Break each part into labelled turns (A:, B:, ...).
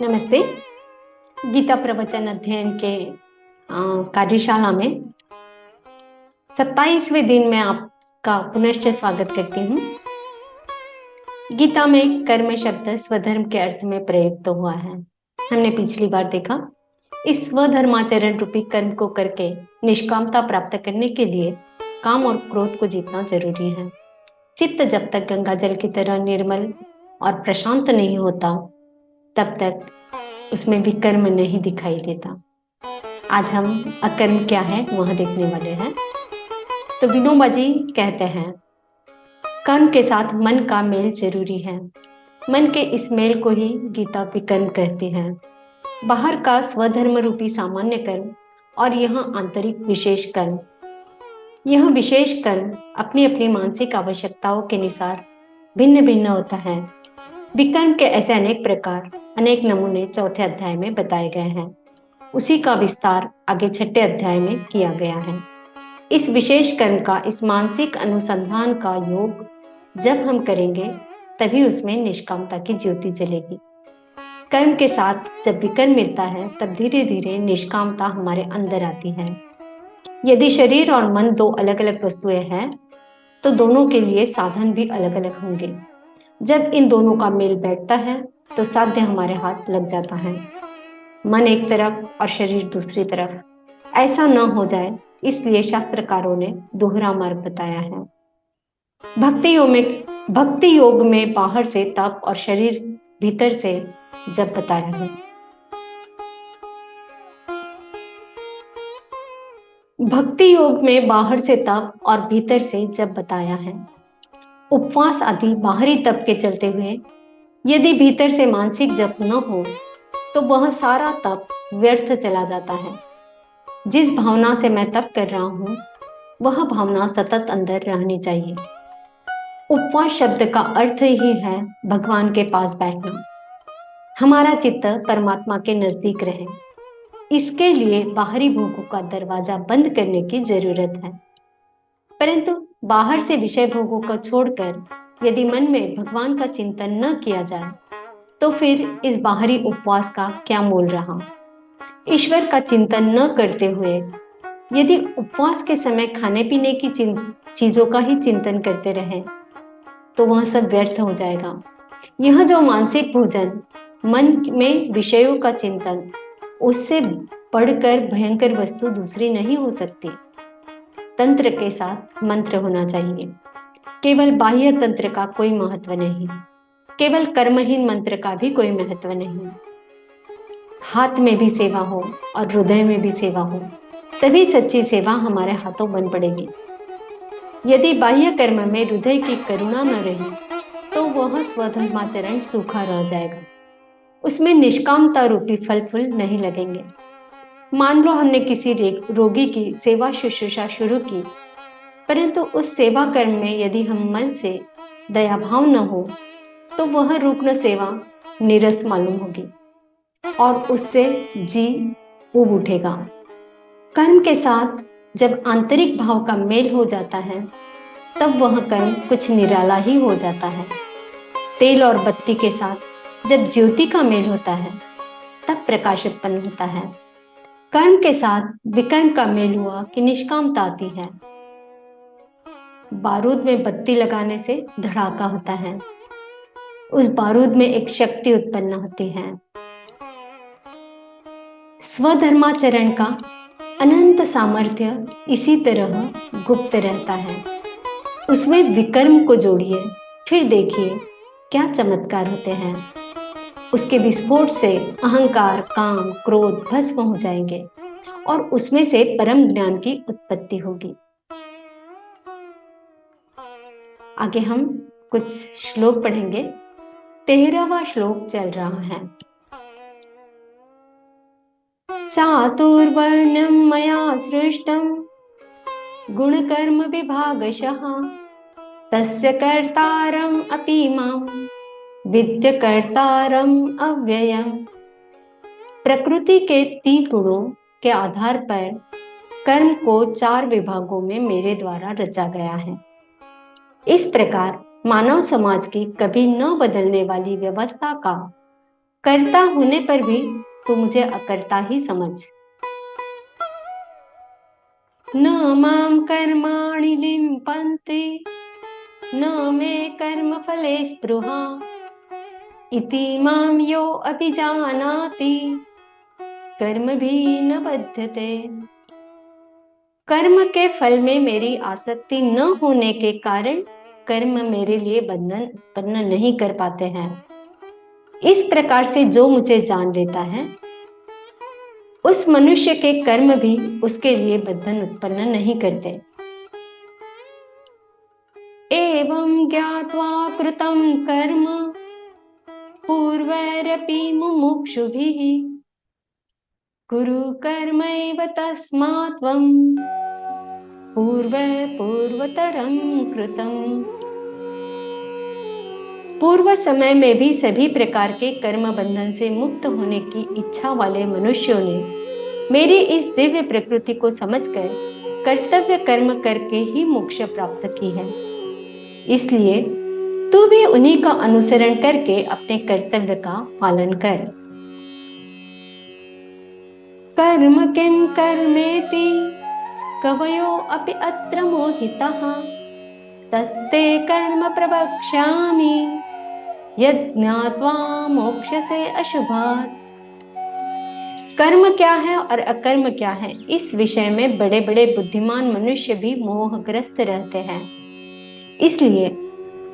A: नमस्ते। गीता प्रवचन अध्ययन के कार्यशाला में 27वें दिन में आपका पुनश्च स्वागत करती हूँ। गीता में कर्म शब्द स्वधर्म के अर्थ में प्रयुक्त हुआ है। हमने पिछली बार देखा इस स्वधर्माचरण रूपी कर्म को करके निष्कामता प्राप्त करने के लिए काम और क्रोध को जीतना जरूरी है। चित्त जब तक गंगा जल की तरह निर्मल और प्रशांत नहीं होता तब तक उसमें भी कर्म नहीं दिखाई देता। आज हम अकर्म क्या है वह देखने वाले हैं। तो विनोबा जी कहते हैं, कर्म के साथ मन का मेल जरूरी है। मन के इस मेल को ही गीता विकर्म कहती है। बाहर का स्वधर्म रूपी सामान्य कर्म और यह आंतरिक विशेष कर्म। यह विशेष कर्म अपनी अपनी मानसिक आवश्यकताओं के अनुसार भिन्न भिन्न होता है। विकर्म के ऐसे अनेक प्रकार, अनेक नमूने चौथे अध्याय में बताए गए हैं। उसी का विस्तार आगे छठे अध्याय में किया गया है। इस विशेष कर्म का, इस मानसिक अनुसंधान का योग जब हम करेंगे तभी उसमें निष्कामता की ज्योति जलेगी। कर्म के साथ जब विकर्म मिलता है तब धीरे धीरे निष्कामता हमारे अंदर आती है। यदि शरीर और मन दो अलग अलग वस्तुएं हैं तो दोनों के लिए साधन भी अलग अलग होंगे। जब इन दोनों का मेल बैठता है तो साध्य हमारे हाथ लग जाता है। मन एक तरफ और शरीर दूसरी तरफ, ऐसा न हो जाए इसलिए शास्त्रकारों ने दोहरा मार्ग बताया है। भक्ति योग में बाहर से तप और शरीर भीतर से जप बताया है। भक्ति योग में बाहर से तप और भीतर से जप बताया है। उपवास आदि बाहरी तप के चलते हुए यदि भीतर से मानसिक जप न हो तो वह सारा तप व्यर्थ चला जाता है। जिस भावना से मैं तप कर रहा हूं वह भावना सतत अंदर रहनी चाहिए। उपवास शब्द का अर्थ ही है भगवान के पास बैठना, हमारा चित्त परमात्मा के नजदीक रहे। इसके लिए बाहरी भोगों का दरवाजा बंद करने की जरूरत है। परंतु बाहर से विषय भोगों को छोड़कर यदि मन में भगवान का चिंतन न किया जाए तो फिर इस बाहरी उपवास का क्या मोल रहा। ईश्वर का चिंतन न करते हुए यदि उपवास के समय खाने पीने की चीजों का ही चिंतन करते रहे तो वह सब व्यर्थ हो जाएगा। यह जो मानसिक भोजन, मन में विषयों का चिंतन, उससे बढ़कर भयंकर वस्तु दूसरी नहीं हो सकती। तंत्र के साथ मंत्र होना चाहिए। केवल बाह्य तंत्र का कोई महत्व नहीं, केवल कर्महीन मंत्र का भी कोई महत्व नहीं। हाथ में भी सेवा हो और हृदय में भी सेवा हो, तभी सच्ची सेवा हमारे हाथों बन पड़ेगी। यदि बाह्य कर्म में हृदय की करुणा न रही तो वह स्वधर्माचरण सूखा रह जाएगा। उसमें निष्कामता रूपी फल फूल नहीं लगेंगे। मान लो हमने किसी रोगी की सेवा शुश्रूषा शुरू की, परंतु उस सेवा कर्म में यदि हम मन से दया भाव न हो तो वह रुग्ण सेवा नीरस मालूम होगी और उससे जी ऊब उठेगा। कर्म के साथ जब आंतरिक भाव का मेल हो जाता है तब वह कर्म कुछ निराला ही हो जाता है। तेल और बत्ती के साथ जब ज्योति का मेल होता है तब प्रकाश उत्पन्न होता है। कर्म के साथ विकर्म का मेल हुआ कि निष्कामता आती है। बारूद में बत्ती लगाने से धड़ाका होता है, उस बारूद में एक शक्ति उत्पन्न होती है। स्वधर्माचरण का अनंत सामर्थ्य इसी तरह गुप्त रहता है। उसमें विकर्म को जोड़िए, फिर देखिए क्या चमत्कार होते हैं। उसके विस्फोट से अहंकार, काम, क्रोध भस्म हो जाएंगे और उसमें से परम ज्ञान की उत्पत्ति होगी। आगे हम कुछ श्लोक पढ़ेंगे। 13वां श्लोक चल रहा है। चातुर्वर्ण्यं मया सृष्टं गुणकर्म विभागशः तस्य कर्तारम् अपि मां विद्य कर्तारम् अव्ययम्। प्रकृति के 3 गुणों के आधार पर कर्म को 4 विभागों में मेरे द्वारा रचा गया है। इस प्रकार मानव समाज की कभी न बदलने वाली व्यवस्था का करता होने पर भी तू मुझे अकर्ता ही समझ। न माम कर्माणि लिम्पन्ते न मे कर्म फले स्पृहा इति माम यो अभिजानाति कर्म भी न बध्यते। कर्म के फल में मेरी आसक्ति न होने के कारण कर्म मेरे लिए बंधन उत्पन्न नहीं कर पाते हैं। इस प्रकार से जो मुझे जान लेता है उस मनुष्य के कर्म भी उसके लिए बंधन उत्पन्न नहीं करते। एवं ज्ञात्वा कृतं कर्म पूर्वैरपि मुमुक्षुभिः कुरु कर्मैव तस्मात् त्वं पूर्वतरं कृतम्। पूर्व समय में भी सभी प्रकार के कर्म बंधन से मुक्त होने की इच्छा वाले मनुष्यों ने मेरी इस दिव्य प्रकृति को समझकर कर्तव्य कर्म करके ही मोक्ष प्राप्त की है। इसलिए तू भी उन्हीं का अनुसरण करके अपने कर्तव्य का पालन कर। कर्म किं कर्मेति कवयो अपि अत्र मोहिताः तत्ते कर्म प्रवक्ष्यामि यत् ज्ञात्वा मोक्ष्यसे अशुभात्। कर्म क्या है और अकर्म क्या है, इस विषय में बड़े बड़े बुद्धिमान मनुष्य भी मोहग्रस्त रहते हैं। इसलिए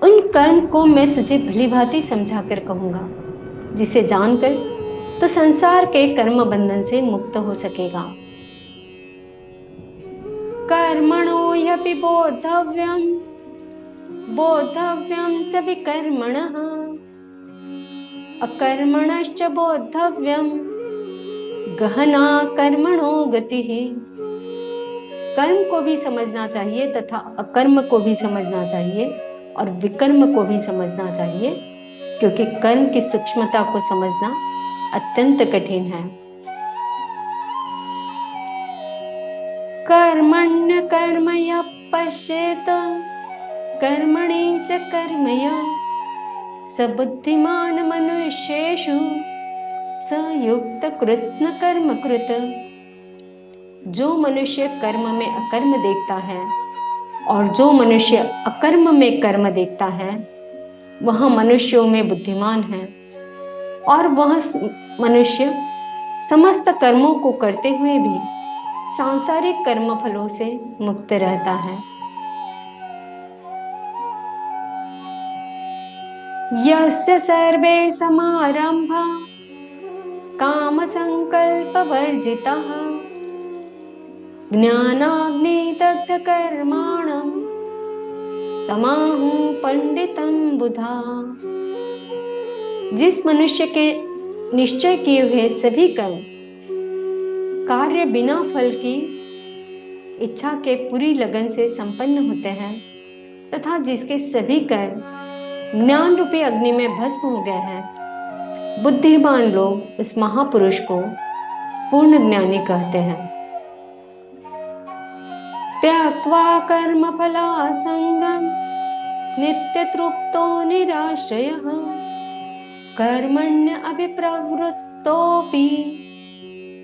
A: उन कर्म को मैं तुझे भली भांति समझाकर कहूंगा, जिसे जानकर तो संसार के कर्म बंधन से मुक्त हो सकेगा। कर्मणो ह्यपि बोद्धव्यं बोद्धव्यं च विकर्मणः अकर्मणश्च बोद्धव्यं गहना कर्मणो गतिः। कर्म को भी समझना चाहिए तथा अकर्म को भी समझना चाहिए और विकर्म को भी समझना चाहिए, क्योंकि कर्म की सूक्ष्मता को समझना अत्यंत कठिन है। कर्मण्य कर्म यः पश्येत कर्मणि च कर्म यः स बुद्धिमान मनुष्येषु स युक्त कृत्स्न कर्म कृत। जो मनुष्य कर्म में अकर्म देखता है और जो मनुष्य अकर्म में कर्म देखता है वह मनुष्यों में बुद्धिमान है और वह मनुष्य समस्त कर्मों को करते हुए भी सांसारिक कर्म फलों से मुक्त रहता है। यस्य सर्वे समारंभा काम संकल्प वर्जिताः ज्ञानाग्निदग्ध कर्माणं तमाहु पंडितं बुधा। जिस मनुष्य के निश्चय किए हुए सभी कर्म कार्य बिना फल की इच्छा के पूरी लगन से संपन्न होते हैं तथा जिसके सभी कर्म ज्ञान रूपी अग्नि में भस्म हो गए हैं, बुद्धिमान लोग इस महापुरुष को पूर्ण ज्ञानी कहते हैं। त्यक्त्वा कर्म फलासंगं नित्य तृप्तो निराश्रयः कर्मण्य अभिप्रवृत्तोऽपि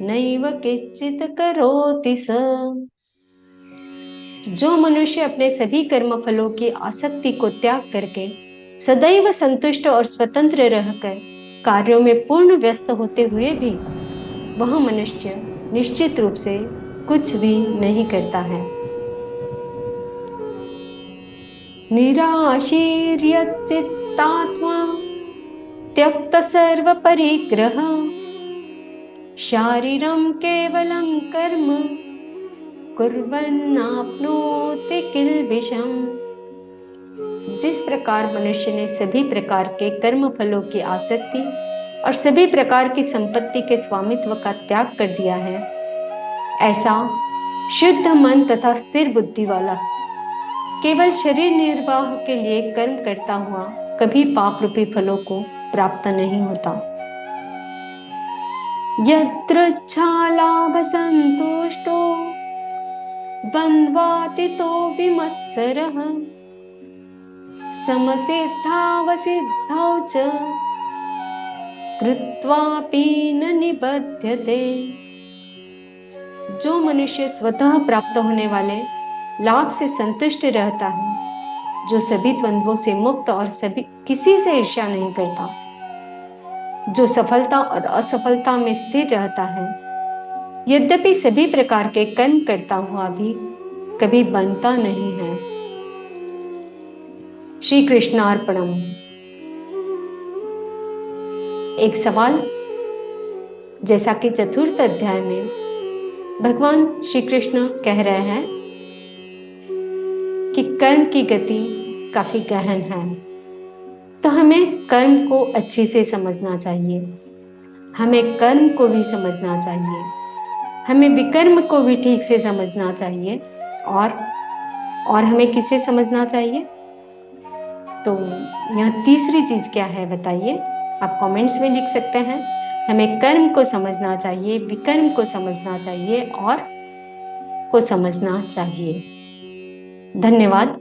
A: नैव किंचित् करोति स। जो मनुष्य अपने सभी कर्म फलों की आसक्ति को त्याग करके सदैव संतुष्ट और स्वतंत्र रहकर कार्यों में पूर्ण व्यस्त होते हुए भी वह मनुष्य निश्चित रूप से कुछ भी नहीं करता है। निराशीर्यच्चित्तात्मा त्यक्त सर्व परिग्रह शारीरं केवलं कर्म कुर्वन्नाप्नोति किल्बिषम्। जिस प्रकार मनुष्य ने सभी प्रकार के कर्म फलों की आसक्ति और सभी प्रकार की संपत्ति के स्वामित्व का त्याग कर दिया है, ऐसा शुद्ध मन तथा स्थिर बुद्धि वाला केवल शरीर निर्वाह के लिए कर्म करता हुआ कभी पाप रूपी फलों को प्राप्त नहीं होता। यदृच्छालाभ संतुष्टो द्वन्द्वातीतो विमत्सरः समसिद्धावसिद्धौ च कृत्वापि न निबध्यते। जो मनुष्य स्वतः प्राप्त होने वाले लाभ से संतुष्ट रहता है, जो सभी द्वंद्वों से मुक्त और सभी किसी से ईर्ष्या नहीं करता, जो सफलता और असफलता में स्थिर रहता है, यद्यपि सभी प्रकार के कर्म करता हुआ भी कभी बनता नहीं है। श्री कृष्णार्पणम। एक सवाल, जैसा कि चतुर्थ अध्याय में भगवान श्री कृष्ण कह रहे हैं कि कर्म की गति काफी गहन है, तो हमें कर्म को अच्छे से समझना चाहिए, हमें कर्म को भी समझना चाहिए, हमें विकर्म को भी ठीक से समझना चाहिए, और हमें किसे समझना चाहिए? तो यह तीसरी चीज क्या है बताइए, आप कमेंट्स में लिख सकते हैं। हमें कर्म को समझना चाहिए, विकर्म को समझना चाहिए और को समझना चाहिए। धन्यवाद।